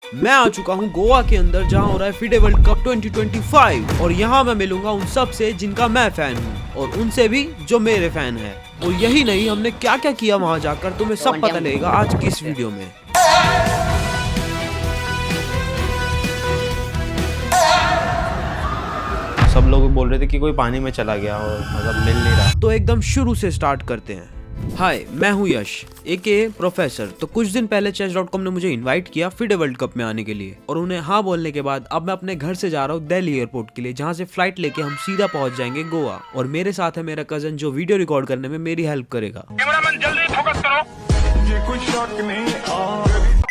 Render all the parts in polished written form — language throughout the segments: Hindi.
मैं आ चुका हूँ गोवा के अंदर जहाँ हो रहा है फिडे वर्ल्ड कप 2025 और यहाँ मैं मिलूंगा उन सब से जिनका मैं फैन हूँ और उनसे भी जो मेरे फैन है। और यही नहीं, हमने क्या क्या किया वहाँ जाकर तुम्हें सब पता लगेगा आज की इस वीडियो में। सब लोग बोल रहे थे कि कोई पानी में चला गया और मतलब मिल नहीं रहा। तो एकदम शुरू से स्टार्ट करते हैं। हाय, मैं हूँ यश एके प्रोफेसर। तो कुछ दिन पहले chess.com ने मुझे इनवाइट किया फिडे वर्ल्ड कप में आने के लिए और उन्हें हाँ बोलने के बाद अब मैं अपने घर से जा रहा हूँ दिल्ली एयरपोर्ट के लिए, जहाँ से फ्लाइट लेके हम सीधा पहुँच जाएंगे गोवा। और मेरे साथ है मेरा कजन जो वीडियो रिकॉर्ड करने में मेरी हेल्प करेगा। जल्दी फोकस करो। ये कोई शॉट नहीं।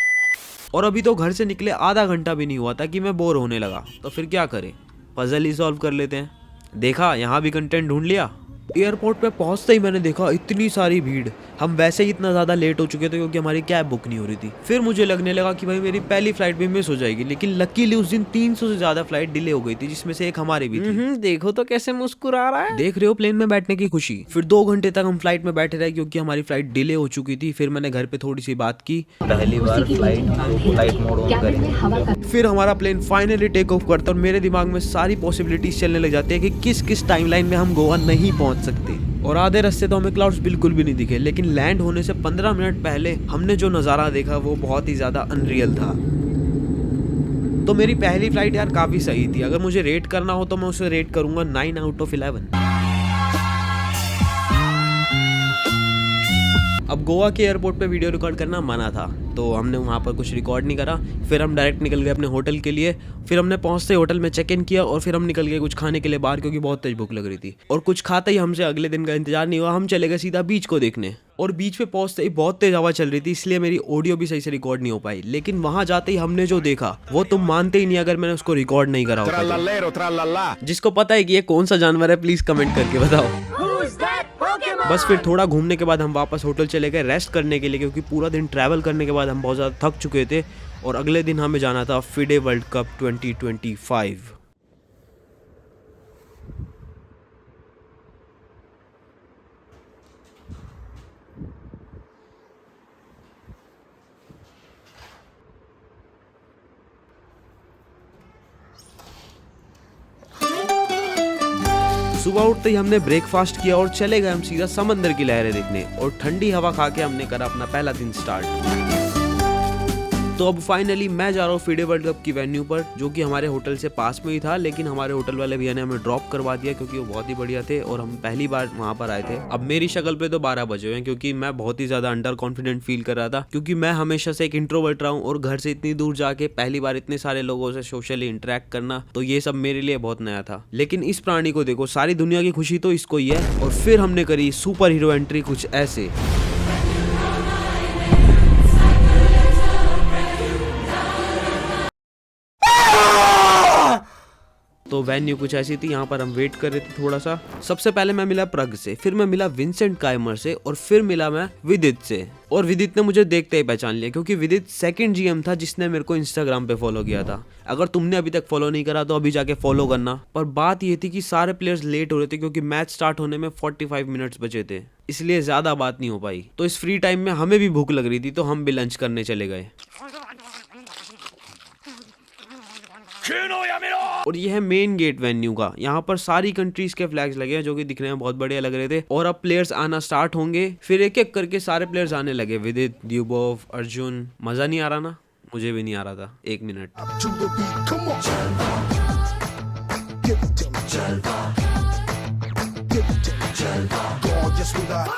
और अभी तो घर से निकले आधा घंटा भी नहीं हुआ था कि मैं बोर होने लगा, तो फिर क्या करें, पजल ही सॉल्व कर लेते हैं। देखा, यहाँ भी कंटेंट ढूंढ लिया। एयरपोर्ट पे पहुंचते ही मैंने देखा इतनी सारी भीड़। हम वैसे ही इतना ज़्यादा लेट हो चुके थे क्योंकि हमारी कैब बुक नहीं हो रही थी। फिर मुझे लगने लगा कि भाई मेरी पहली फ्लाइट भी मिस हो जाएगी, लेकिन लकीली उस दिन 300 से ज़्यादा फ्लाइट डिले हो गई थी, जिसमें से एक हमारी भी थी। देखो तो कैसे मुस्कुरा रहा है। देख रहे हो प्लेन में बैठने की खुशी। फिर 2 घंटे तक हम फ्लाइट में बैठे रहे क्योंकि हमारी फ्लाइट डिले हो चुकी थी। फिर मैंने घर पे थोड़ी सी बात की। पहली बार फ्लाइट मोड ऑन करेंगे। फिर हमारा प्लेन फाइनली टेक ऑफ करता और मेरे दिमाग में सारी पॉसिबिलिटीज चलने लग जाती है कि किस किस टाइमलाइन में हम गोवा नहीं पहुंच सकते। और आधे रास्ते तो हमें क्लाउड्स बिल्कुल भी नहीं दिखे, लेकिन लैंड होने से 15 मिनट पहले हमने जो नज़ारा देखा वो बहुत ही ज़्यादा अनरियल था। तो मेरी पहली फ्लाइट यार काफ़ी सही थी। अगर मुझे रेट करना हो तो मैं उसे रेट करूंगा 9 आउट ऑफ 11। अब गोवा के एयरपोर्ट पे वीडियो रिकॉर्ड करना मना था, तो हमने वहाँ पर कुछ रिकॉर्ड नहीं करा। फिर हम डायरेक्ट निकल गए अपने होटल के लिए। फिर हमने पहुँचते होटल में चेक इन किया और फिर हम निकल गए कुछ खाने के लिए बाहर, क्योंकि बहुत तेज भूख लग रही थी। और कुछ खाते ही हमसे अगले दिन का इंतजार नहीं हुआ, हम चले गए सीधा बीच को देखने। और बीच पे पहुँचते ही बहुत तेज हवा चल रही थी, इसलिए मेरी ऑडियो भी सही से रिकॉर्ड नहीं हो पाई। लेकिन वहाँ जाते ही हमने जो देखा वो तुम मानते ही नहीं अगर मैंने उसको रिकॉर्ड नहीं करा होता। जिसको पता है कि ये कौन सा जानवर है प्लीज कमेंट करके बताओ। बस फिर थोड़ा घूमने के बाद हम वापस होटल चले गए रेस्ट करने के लिए, क्योंकि पूरा दिन ट्रैवल करने के बाद हम बहुत ज़्यादा थक चुके थे। और अगले दिन हमें जाना था फिडे वर्ल्ड कप 2025। सुबह उठते ही हमने ब्रेकफास्ट किया और चले गए हम सीधा समंदर की लहरें देखने। और ठंडी हवा खा के हमने करा अपना पहला दिन स्टार्ट। तो अब फाइनली मैं जा रहा हूँ फिडे वर्ल्ड कप की वेन्यू पर, जो कि हमारे होटल से पास में ही था। लेकिन हमारे होटल वाले भैया ने हमें ड्रॉप करवा दिया क्योंकि वो बहुत ही बढ़िया थे और हम पहली बार वहाँ पर आए थे। अब मेरी शक्ल पे तो 12 बजे हुए हैं, क्योंकि मैं बहुत ही ज्यादा अंडर कॉन्फिडेंट फील कर रहा था, क्योंकि मैं हमेशा से एक इंट्रोवर्ट रहा हूँ और घर से इतनी दूर जाके पहली बार इतने सारे लोगों से सोशली इंटरेक्ट करना, तो ये सब मेरे लिए बहुत नया था। लेकिन इस प्राणी को देखो, सारी दुनिया की खुशी तो इसको ही है। और फिर हमने करी सुपर हीरो एंट्री कुछ ऐसे। तो वेन्यू कुछ ऐसी थी, यहाँ पर हम वेट कर रहे थे थोड़ा सा। सबसे पहले मैं मिला प्रग से, फिर मैं मिला विंसेंट काइमर से और फिर मिला मैं विदित से। और विदित ने मुझे देखते ही पहचान लिया, क्योंकि विदित सेकंड जीएम था जिसने मेरे को इंस्टाग्राम पे फॉलो किया था। अगर तुमने अभी तक फॉलो नहीं करा तो अभी जाके फॉलो करना। पर बात ये थी कि सारे प्लेयर्स लेट हो रहे थे, क्योंकि मैच स्टार्ट होने में 45 मिनट्स बचे थे, इसलिए ज्यादा बात नहीं हो पाई। तो इस फ्री टाइम में हमें भी भूख लग रही थी, तो हम भी लंच करने चले गए। और ये है मेन गेट वेन्यू का। यहाँ पर सारी कंट्रीज के फ्लैग्स लगे हैं जो कि दिखने में बहुत बढ़िया लग रहे थे। और अब प्लेयर्स आना स्टार्ट होंगे। फिर एक एक करके सारे प्लेयर्स आने लगे। विदित, द्यूबोव, अर्जुन। मजा नहीं आ रहा ना? मुझे भी नहीं आ रहा था। 1 मिनट।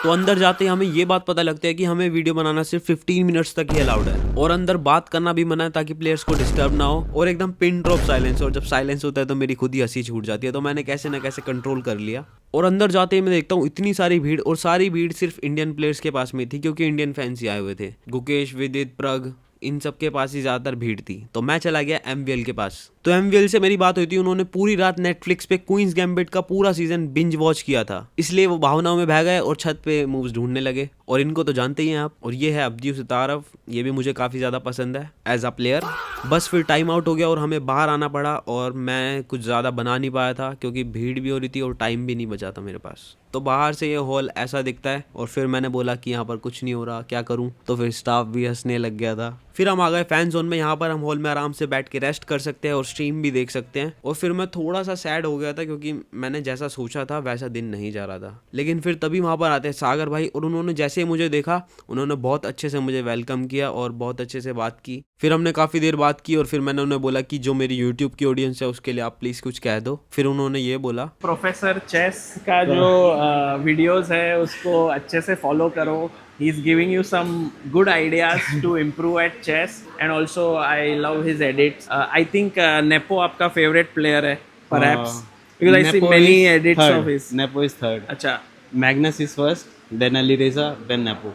तो अंदर जाते ही हमें ये बात पता लगती है कि हमें वीडियो बनाना सिर्फ 15 मिनट्स तक ही अलाउड है। और अंदर बात करना भी मना है, ताकि प्लेयर्स को डिस्टर्ब ना हो। और एकदम पिन ड्रॉप साइलेंस। और जब साइलेंस होता है तो मेरी खुद ही हंसी छूट जाती है, तो मैंने कैसे ना कैसे कंट्रोल कर लिया। और अंदर जाते ही मैं देखता हूँ इतनी सारी भीड़, और सारी भीड़ सिर्फ इंडियन प्लेयर्स के पास में थी, क्योंकि इंडियन फैंस ही आए हुए थे। गुकेश, विदित, प्रग, इन सब के पास ही ज्यादातर भीड़ थी। तो मैं चला गया एमवीएल के पास। तो एमवीएल से मेरी बात हुई थी, उन्होंने पूरी रात नेटफ्लिक्स पे क्वींस गैम्बिट का पूरा सीजन बिंज वॉच किया था, इसलिए वो भावनाओं में बह गए और छत पे मूव्स ढूंढने लगे। और इनको तो जानते ही हैं आप। और ये है अब्दीउ सितारफ, ये भी मुझे काफी ज्यादा पसंद है एज अ प्लेयर। बस फिर टाइम आउट हो गया और हमें बाहर आना पड़ा और मैं कुछ ज़्यादा बना नहीं पाया था क्योंकि भीड़ भी हो रही थी और टाइम भी नहीं बचा था मेरे पास। तो बाहर से ये हॉल ऐसा दिखता है और फिर मैंने बोला कि यहाँ पर कुछ नहीं हो रहा, क्या करूँ। तो फिर स्टाफ भी हंसने लग गया था। फिर हम आ गए फैन जोन में। यहाँ पर हम हॉल में आराम से बैठ के रेस्ट कर सकते हैं और स्ट्रीम भी देख सकते हैं। और फिर मैं थोड़ा सा सैड हो गया था क्योंकि मैंने जैसा सोचा था वैसा दिन नहीं जा रहा था। लेकिन फिर तभी वहाँ पर आते हैं सागर भाई और उन्होंने जैसे ही मुझे देखा उन्होंने बहुत अच्छे से मुझे वेलकम किया और बहुत अच्छे से बात की। फिर हमने काफ़ी देर बात की और फिर मैंने उन्हें बोला कि जो मेरी यूट्यूब की ऑडियंस है उसके लिए आप प्लीज़ कुछ कह दो। फिर उन्होंने ये बोला, प्रोफेसर चेस का जो वीडियोस है उसको अच्छे से फॉलो करो। He is giving you some good ideas to improve at chess and also I love his edits. I think Nepo आपका फेवरेट प्लेयर है perhaps, because I see many edits of his. Nepo is third. अच्छा, Magnus is first, then Alireza, then Nepo,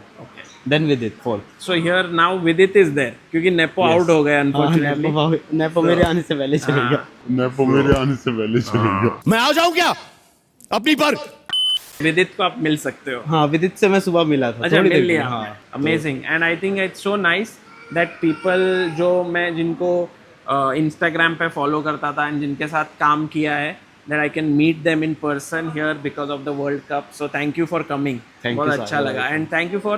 then Vidit fourth. So here now विदित इज देयर क्योंकि नेपो आउट हो गया अनफॉर्चुनेटली। Nepo मेरे आने से पहले चलेगा। नेपो मेरे आने से पहले चलेगा। मैं आ जाऊं क्या अपनी पर? विदित को आप मिल सकते हो। हाँ, विदित से मैं सुबह मिला था। अच्छा, थोड़ी मिल देर लिया। पहले, हाँ। Amazing and I think it's so nice that people जो मैं जिनको इंस्टाग्राम पे फॉलो करता था एंड जिनके साथ काम किया है that I can meet them in person here because of the World Cup. So thank you for coming. Thank बहुत you, अच्छा Sagar. लगा and thank you for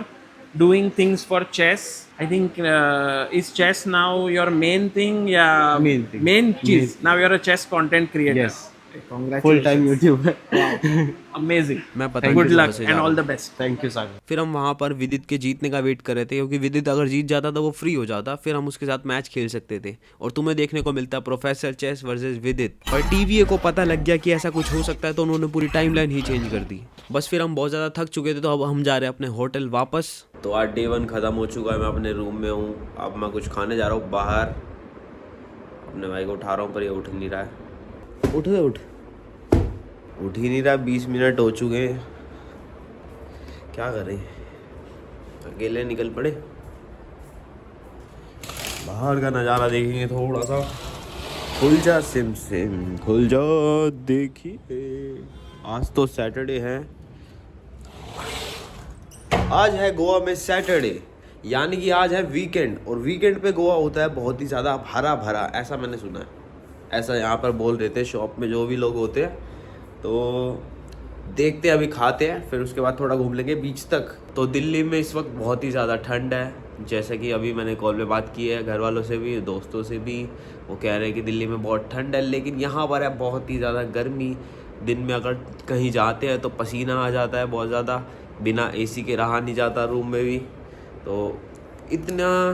doing things for chess. I think is chess now your main thing? Yeah, Main thing. Main cheese. Now you're a chess content creator. Yes. Congratulations. Full time YouTuber. Amazing. मैं पता Good नहीं luck कैसे and जा all रहा the best. Thank you, Sagar. फिर हम वहाँ पर विदित के जीतने का वेट कर रहे थे क्योंकि विदित अगर जीत जाता तो वो फ्री हो जाता, फिर हम उसके साथ मैच खेल सकते थे और तुम्हें देखने को मिलता प्रोफेसर चेस वर्सेस विदित। पर टीवीए को पता लग गया कि ऐसा कुछ हो सकता है तो उन्होंने पूरी टाइमलाइन ही चेंज कर दी। बस फिर हम बहुत ज़्यादा थक चुके थे तो अब हम जा रहे हैं अपने होटल वापस। तो आज डे 1 ख़त्म हो चुका है, मैं अपने रूम में हूँ। अब मैं कुछ खाने जा रहा हूँ बाहर। अपने भाई को उठा रहा हूँ पर ये उठ नहीं रहा है। उठ ही नहीं रहा। 20 मिनट हो चुके हैं, क्या करें, अकेले निकल पड़े। बाहर का नज़ारा देखेंगे थोड़ा सा। खुल जा सिम सिम खुल जा, देखिए आज तो सैटरडे है। आज है गोवा में सैटरडे, यानी कि आज है वीकेंड और वीकेंड पे गोवा होता है बहुत ही ज़्यादा हरा भरा, ऐसा मैंने सुना है। ऐसा यहाँ पर बोल रहे थे शॉप में जो भी लोग होते हैं। तो देखते हैं, अभी खाते हैं, फिर उसके बाद थोड़ा घूम लेंगे बीच तक। तो दिल्ली में इस वक्त बहुत ही ज़्यादा ठंड है, जैसे कि अभी मैंने कॉल पे बात की है घर वालों से भी, दोस्तों से भी। वो कह रहे हैं कि दिल्ली में बहुत ठंड है, लेकिन यहाँ पर है बहुत ही ज़्यादा गर्मी। दिन में अगर कहीं जाते हैं तो पसीना आ जाता है बहुत ज़्यादा, बिना एसी के रहा नहीं जाता रूम में भी। तो इतना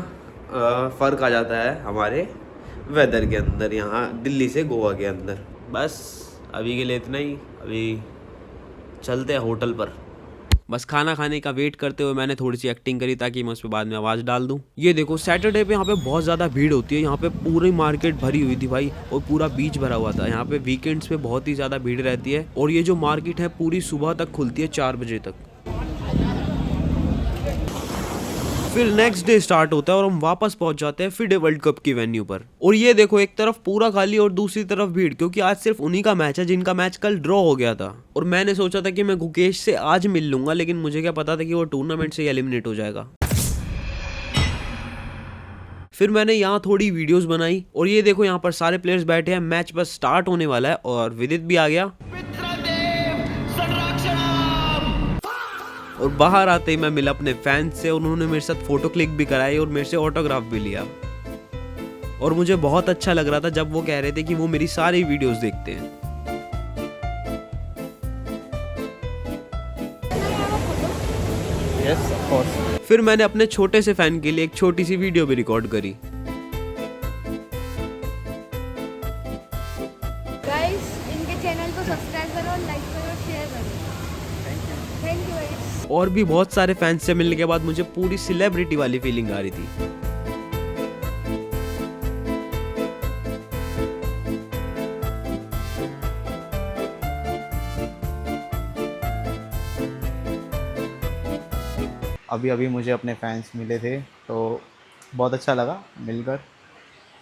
फ़र्क आ जाता है हमारे वेदर के अंदर यहाँ दिल्ली से गोवा के अंदर। बस अभी के लिए इतना ही, अभी चलते हैं होटल पर। बस खाना खाने का वेट करते हुए मैंने थोड़ी सी एक्टिंग करी ताकि मैं उस पर बाद में आवाज़ डाल दूँ। ये देखो सैटरडे पे यहाँ पे बहुत ज़्यादा भीड़ होती है, यहाँ पे पूरी मार्केट भरी हुई थी भाई और पूरा बीच भरा हुआ था। यहाँ पे वीकेंड्स पे बहुत ही ज़्यादा भीड़ रहती है और ये जो मार्केट है पूरी सुबह तक खुलती है 4 बजे तक। फिर नेक्स्ट डे स्टार्ट होता है और हम वापस पहुंच जाते हैं फिडे वर्ल्ड कप की वेन्यू पर। और ये देखो एक तरफ पूरा खाली और दूसरी तरफ भीड़, क्योंकि आज सिर्फ उन्हीं का मैच है जिनका मैच कल ड्रॉ हो गया था। और मैंने सोचा था कि मैं गुकेश से आज मिल लूंगा, लेकिन मुझे क्या पता था कि वो टूर्नामेंट से ही एलिमिनेट हो जाएगा। फिर मैंने यहाँ थोड़ी वीडियोस बनाई और ये देखो यहाँ पर सारे प्लेयर्स बैठे हैं, मैच बस स्टार्ट होने वाला है और विदित भी आ गया। और बाहर आते ही मैं मिला अपने फैंस से, उन्होंने मेरे साथ फोटो क्लिक भी कराई और मेरे से ऑटोग्राफ भी लिया। और मुझे बहुत अच्छा लग रहा था जब वो कह रहे थे कि वो मेरी सारी वीडियोस देखते हैं। Yes, of course. फिर मैंने अपने छोटे से फैन के लिए एक छोटी सी वीडियो भी रिकॉर्ड करी। गाइस इनके चैनल को सब्सक्राइब करो, लाइक करो, शेयर करो। Thank you guys. और भी बहुत सारे फैंस से मिलने के बाद मुझे पूरी सेलिब्रिटी वाली फीलिंग आ रही थी। अभी मुझे अपने फैंस मिले थे तो बहुत अच्छा लगा मिलकर।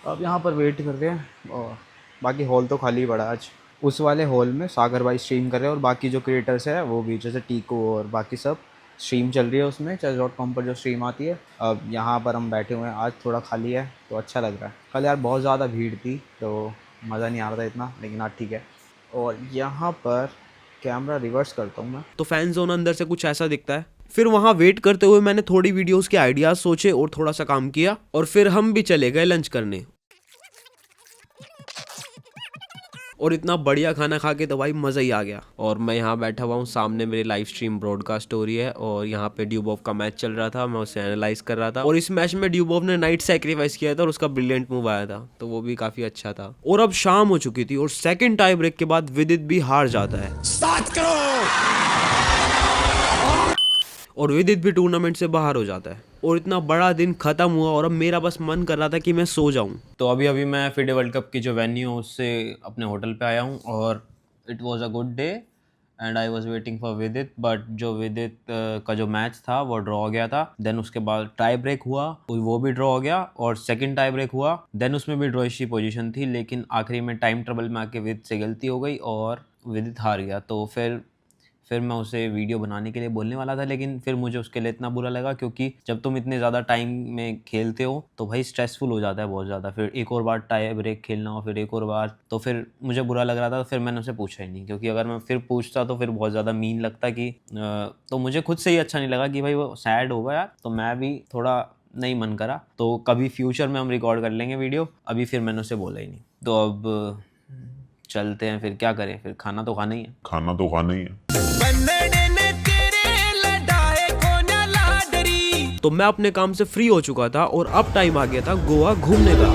अब यहाँ पर वेट कर रहे हैं और बाकी हॉल तो खाली पड़ा आज। उस वाले हॉल में सागर भाई स्ट्रीम कर रहे हैं और बाकी जो क्रिएटर्स हैं वो भी, जैसे टीको और बाकी सब स्ट्रीम चल रही है उसमें chess.com पर जो स्ट्रीम आती है। अब यहाँ पर हम बैठे हुए हैं, आज थोड़ा खाली है तो अच्छा लग रहा है। कल यार बहुत ज़्यादा भीड़ थी तो मज़ा नहीं आ रहा था इतना, लेकिन आज ठीक है। और यहाँ पर कैमरा रिवर्स करता हूँ मैं। तो फैन जोन अंदर से कुछ ऐसा दिखता है। फिर वहाँ वेट करते हुए मैंने थोड़ी वीडियोस के आइडियाज सोचे और थोड़ा सा काम किया, और फिर हम भी चले गए लंच करने। और इतना बढ़िया खाना खा के तो भाई मज़ा ही आ गया। और मैं यहाँ बैठा हुआ हूँ, सामने मेरी लाइव स्ट्रीम ब्रॉडकास्ट हो रही है और यहाँ पे ड्यूबॉव का मैच चल रहा था, मैं उसे एनालाइज कर रहा था। और इस मैच में ड्यूबॉव ने नाइट सैक्रिफाइस किया था और उसका ब्रिलियंट मूव आया था, तो वो भी काफ़ी अच्छा था। और अब शाम हो चुकी थी और सेकेंड टाई ब्रेक के बाद विदित भी हार जाता है और विदित भी टूर्नामेंट से बाहर हो जाता है। और इतना बड़ा दिन खत्म हुआ और अब मेरा बस मन कर रहा था कि मैं सो जाऊं। तो अभी मैं फिडे वर्ल्ड कप की जो वेन्यू है उससे अपने होटल पे आया हूं और it was a good day and I was waiting for विदित, बट जो विदित का जो मैच था वो ड्रॉ हो गया था। देन उसके बाद टाई ब्रेक हुआ, वो भी ड्रॉ हो गया, और सेकंड टाई ब्रेक हुआ, देन उसमें भी ड्रॉइश की पोजीशन थी, लेकिन आखिरी में टाइम ट्रबल में आके विदित से गलती हो गई और विदित हार गया। तो फिर मैं उसे वीडियो बनाने के लिए बोलने वाला था, लेकिन फिर मुझे उसके लिए इतना बुरा लगा क्योंकि जब तुम इतने ज़्यादा टाइम में खेलते हो तो भाई स्ट्रेसफुल हो जाता है बहुत ज़्यादा। फिर एक और बार टाई ब्रेक खेलना हो, फिर एक और बार, तो फिर मुझे बुरा लग रहा था। तो फिर मैंने उसे पूछा ही नहीं, क्योंकि अगर मैं फिर पूछता तो फिर बहुत ज़्यादा मीन लगता कि तो मुझे खुद से ही अच्छा नहीं लगा कि भाई वो सैड होगा यार, तो मैं भी थोड़ा नहीं मन करा। तो कभी फ्यूचर में हम रिकॉर्ड कर लेंगे वीडियो, अभी फिर मैंने उसे बोला ही नहीं। तो अब चलते हैं, फिर क्या करें, फिर खाना तो खाना ही है। खाना तो खाना ही है। तो मैं अपने काम से फ्री हो चुका था और अब टाइम आ गया था गोवा घूमने का।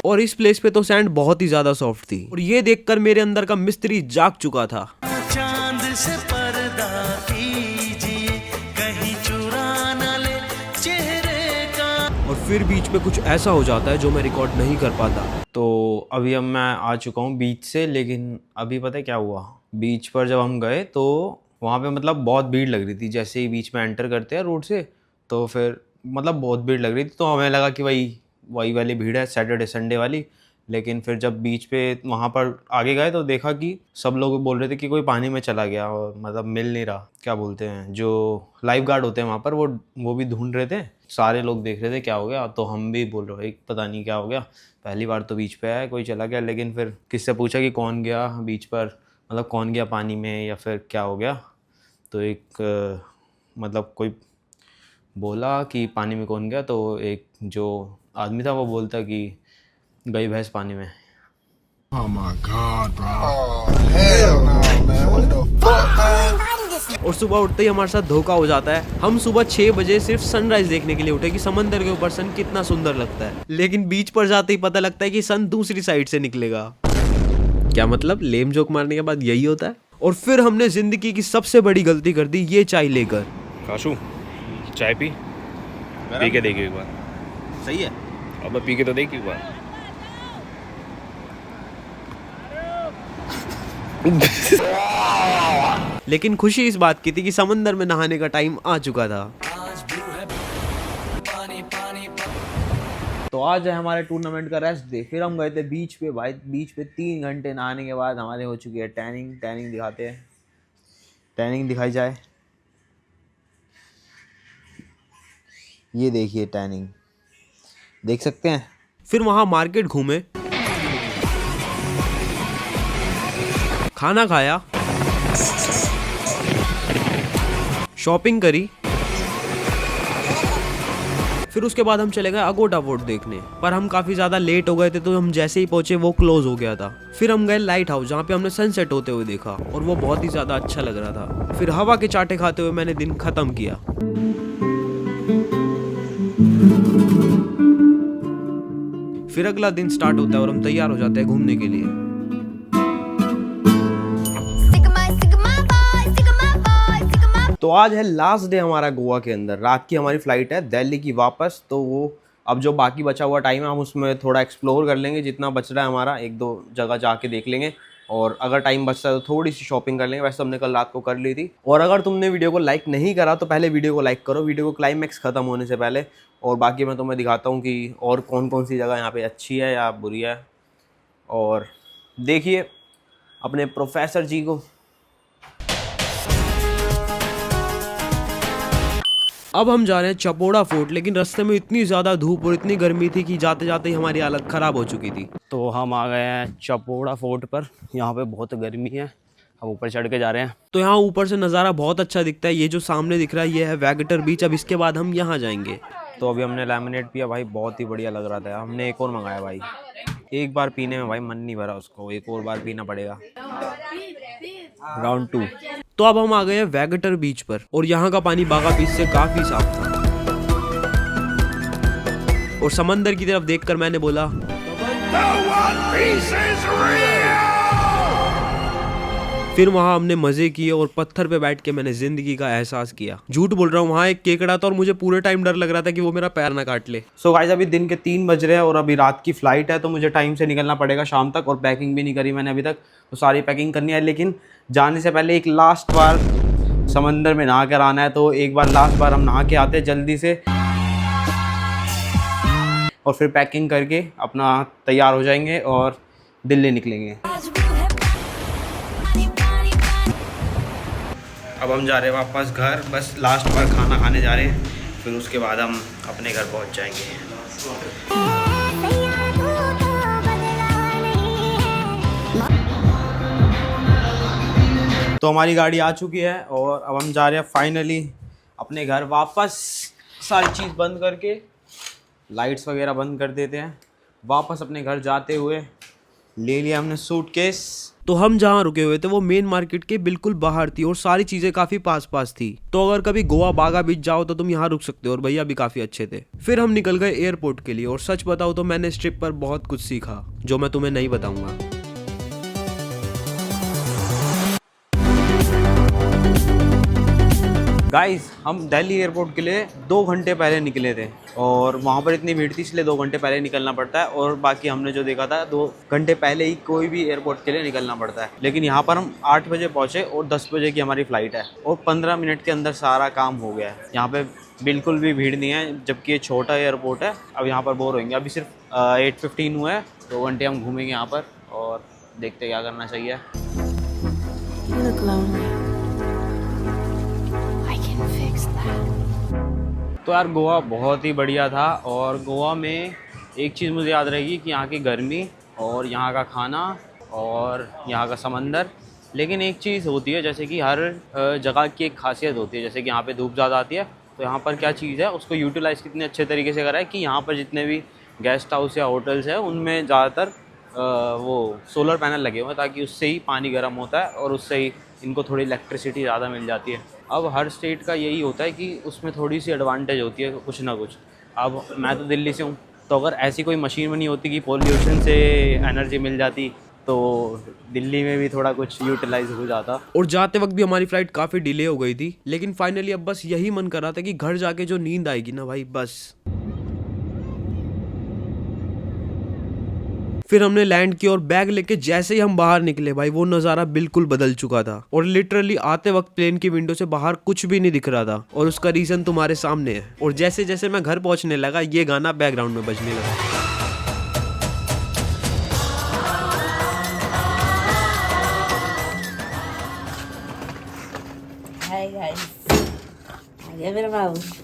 और इस प्लेस पे तो सैंड बहुत ही ज्यादा सॉफ्ट थी और ये देखकर मेरे अंदर का मिस्त्री जाग चुका था। चांद से पर्दा कीजिए, कहीं चुरा न ले चेहरे का। और फिर बीच पे कुछ ऐसा हो जाता है जो मैं रिकॉर्ड नहीं कर पाता। तो अभी अब मैं आ चुका हूँ बीच से, लेकिन अभी पता है क्या हुआ, बीच पर जब हम गए तो वहाँ पे मतलब बहुत भीड़ लग रही थी। जैसे ही बीच में एंटर करते हैं रोड से तो फिर मतलब बहुत भीड़ लग रही थी, तो हमें लगा कि वही वाली भीड़ है सैटरडे संडे वाली। लेकिन फिर जब बीच पे वहाँ पर आगे गए तो देखा कि सब लोग बोल रहे थे कि कोई पानी में चला गया और मतलब मिल नहीं रहा, क्या बोलते हैं जो लाइफ गार्ड होते हैं वहाँ पर, वो भी ढूंढ रहे थे। सारे लोग देख रहे थे क्या हो गया, तो हम भी बोल रहे पता नहीं क्या हो गया, पहली बार तो बीच पे आया, कोई चला गया। लेकिन फिर किससे पूछा कि कौन गया बीच पर, मतलब कौन गया पानी में या फिर क्या हो गया, तो एक मतलब कोई बोला कि पानी में कौन गया, तो एक जो आदमी था वो बोलता कि गई भैंस पानी में। Oh my God, bro. Oh, hell no, man. What the fuck, man? और सुबह उठते ही हमारे साथ धोखा हो जाता है। हम सुबह 6 बजे सिर्फ सनराइज देखने के लिए उठे कि समंदर के ऊपर सन कितना सुंदर लगता है, लेकिन बीच पर जाते ही पता लगता है कि सन दूसरी साइड से निकलेगा। क्या मतलब, लेम जोक मारने के बाद यही होता है। और फिर हमने जिंदगी की सबसे बड़ी गलती कर दी ये चाय लेकर। काशू चाय पी के देखिए एक बार। सही है, अब पी के तो देख एक बार। लेकिन खुशी इस बात की थी कि समंदर में नहाने का टाइम आ चुका था। तो आज है हमारे टूर्नामेंट का रेस्ट डे। फिर हम गए थे बीच पे। भाई बीच पे 3 घंटे नहाने के बाद हमारे हो चुकी है टैनिंग दिखाते हैं, टैनिंग दिखाई जाए। ये देखिए टैनिंग, देख सकते हैं। फिर वहां मार्केट घूमे, खाना खाया, शॉपिंग करी, फिर उसके बाद हम चले गए अगोटा फोर्ट देखने। पर हम काफी ज्यादा लेट हो गए थे, तो हम जैसे ही पहुंचे वो क्लोज हो गया था। फिर हम गए लाइट हाउस, जहाँ पे हमने सनसेट होते हुए देखा और वो बहुत ही ज्यादा अच्छा लग रहा था। फिर हवा के चाटे खाते हुए मैंने दिन खत्म किया। फिर अगला दिन स्टार्ट होता है और हम तैयार हो जाते हैं घूमने के लिए। तो आज है लास्ट डे हमारा गोवा के अंदर। रात की हमारी फ्लाइट है दिल्ली की वापस। तो वो अब जो बाकी बचा हुआ टाइम है हम उसमें थोड़ा एक्सप्लोर कर लेंगे, जितना बच रहा है हमारा 1-2 जगह जाके देख लेंगे। और अगर टाइम बचता है तो थोड़ी सी शॉपिंग कर लेंगे। वैसे हमने कल रात को कर ली थी। और अगर तुमने वीडियो को लाइक नहीं करा तो पहले वीडियो को लाइक करो, वीडियो को क्लाइमैक्स खत्म होने से पहले। और बाकी मैं तुम्हें दिखाता हूँ कि और कौन कौन सी जगह यहाँ पे अच्छी है या बुरी है। और देखिए अपने प्रोफेसर जी को। अब हम जा रहे हैं चपोड़ा फोर्ट, लेकिन रास्ते में इतनी ज़्यादा धूप और इतनी गर्मी थी कि जाते जाते ही हमारी हालत ख़राब हो चुकी थी। तो हम आ गए हैं चपोड़ा फोर्ट पर। यहाँ पे बहुत गर्मी है, हम ऊपर चढ़ के जा रहे हैं। तो यहाँ ऊपर से नज़ारा बहुत अच्छा दिखता है। ये जो सामने दिख रहा है ये है वैगेटर बीच। अब इसके बाद हम यहाँ जाएंगे। तो अभी हमने लेमनेड पिया भाई, बहुत ही बढ़िया लग रहा था। हमने एक और मंगाया भाई, एक बार पीने में भाई मन नहीं भरा उसको, एक और बार पीना पड़ेगा। राउंड 2। तो अब हम आ गए हैं वैगेटर बीच पर और यहाँ का पानी बागा बीच से काफी साफ था और समंदर की तरफ देखकर मैंने बोला फिर वहाँ हमने मजे किए और पत्थर पे बैठ के मैंने जिंदगी का एहसास किया। झूठ बोल रहा हूँ, वहाँ एक केकड़ा था और मुझे पूरे टाइम डर लग रहा था कि वो मेरा पैर ना काट ले। सो गाइस अभी दिन के 3 बज रहे हैं और अभी रात की फ्लाइट है, तो मुझे टाइम से निकलना पड़ेगा शाम तक। और पैकिंग भी नहीं करी मैंने अभी तक, तो सारी पैकिंग करनी है। लेकिन जाने से पहले एक लास्ट बार समंदर में नहा कर आना है, तो एक बार लास्ट बार हम नहा के आते हैं जल्दी से और फिर पैकिंग करके अपना तैयार हो जाएंगे और दिल्ली निकलेंगे। अब हम जा रहे हैं वापस घर, बस लास्ट बार खाना खाने जा रहे हैं, फिर उसके बाद हम अपने घर पहुंच जाएंगे। तो हमारी गाड़ी आ चुकी है और अब हम जा रहे हैं फाइनली अपने घर वापस। सारी चीज़ बंद करके लाइट्स वगैरह बंद कर देते हैं। वापस अपने घर जाते हुए ले लिया हमने सूटकेस। तो हम जहाँ रुके हुए थे वो मेन मार्केट के बिल्कुल बाहर थी और सारी चीजें काफी पास पास थी। तो अगर कभी गोवा बागा बीच जाओ तो तुम यहाँ रुक सकते हो और भैया भी काफी अच्छे थे। फिर हम निकल गए एयरपोर्ट के लिए और सच बताओ तो मैंने इस ट्रिप पर बहुत कुछ सीखा जो मैं तुम्हें नहीं बताऊंगा। गाइस हम दिल्ली एयरपोर्ट के लिए 2 घंटे पहले निकले थे और वहाँ पर इतनी भीड़ थी इसलिए 2 घंटे पहले निकलना पड़ता है। और बाकी हमने जो देखा था 2 घंटे पहले ही कोई भी एयरपोर्ट के लिए निकलना पड़ता है। लेकिन यहाँ पर हम 8 बजे पहुँचे और 10 बजे की हमारी फ़्लाइट है और 15 मिनट के अंदर सारा काम हो गया है। यहाँ पे बिल्कुल भी भीड़ नहीं है, जबकि ये छोटा एयरपोर्ट है। अब यहाँ पर बोर होंगे। अभी सिर्फ 8:15 हुआ है, 2 घंटे हम घूमेंगे यहाँ पर और देखते क्या करना चाहिए। तो यार गोवा बहुत ही बढ़िया था और गोवा में एक चीज़ मुझे याद रहेगी कि यहाँ की गर्मी और यहाँ का खाना और यहाँ का समंदर। लेकिन एक चीज़ होती है जैसे कि हर जगह की एक खासियत होती है, जैसे कि यहाँ पे धूप ज़्यादा आती है तो यहाँ पर क्या चीज़ है उसको यूटिलाइज़ कितने अच्छे तरीके से करा है कि यहाँ पर जितने भी गेस्ट हाउस या होटल्स हैं उनमें ज़्यादातर वो सोलर पैनल लगे हुए हैं ताकि उससे ही पानी गर्म होता है और उससे ही इनको थोड़ी इलेक्ट्रिसिटी ज़्यादा मिल जाती है। अब हर स्टेट का यही होता है कि उसमें थोड़ी सी एडवांटेज होती है कुछ ना कुछ। अब मैं तो दिल्ली से हूँ, तो अगर ऐसी कोई मशीन बनी होती कि पोल्यूशन से एनर्जी मिल जाती तो दिल्ली में भी थोड़ा कुछ यूटिलाइज हो जाता। और जाते वक्त भी हमारी फ्लाइट काफ़ी डिले हो गई थी, लेकिन फाइनली अब बस यही मन कर रहा था कि घर जाके जो नींद आएगी ना भाई बस। फिर हमने लैंड किया और बैग लेके जैसे ही हम बाहर निकले भाई वो नज़ारा बिल्कुल बदल चुका था और लिटरली आते वक्त प्लेन की विंडो से बाहर कुछ भी नहीं दिख रहा था और उसका रीज़न तुम्हारे सामने है। और जैसे जैसे मैं घर पहुंचने लगा ये गाना बैकग्राउंड में बजने लगा।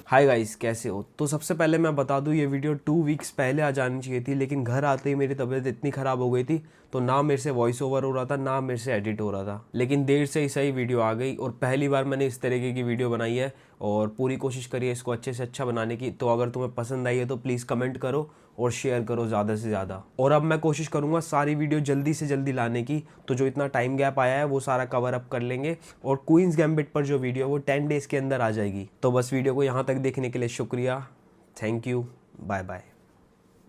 हाय गाइस, कैसे हो? तो सबसे पहले मैं बता दूं ये वीडियो 2 वीक्स पहले आ जानी चाहिए थी, लेकिन घर आते ही मेरी तबीयत इतनी ख़राब हो गई थी तो ना मेरे से वॉइस ओवर हो रहा था ना मेरे से एडिट हो रहा था। लेकिन देर से ही सही वीडियो आ गई और पहली बार मैंने इस तरीके की वीडियो बनाई है और पूरी कोशिश करी है इसको अच्छे से अच्छा बनाने की। तो अगर तुम्हें पसंद आई है तो प्लीज़ कमेंट करो और शेयर करो ज़्यादा से ज़्यादा। और अब मैं कोशिश करूँगा सारी वीडियो जल्दी से जल्दी लाने की, तो जो इतना टाइम गैप आया है वो सारा कवर अप कर लेंगे और क्वींस गैम्बिट पर जो वीडियो है वो 10 डेज़ के अंदर आ जाएगी। तो बस वीडियो को यहाँ तक देखने के लिए शुक्रिया, थैंक यू, बाय बाय।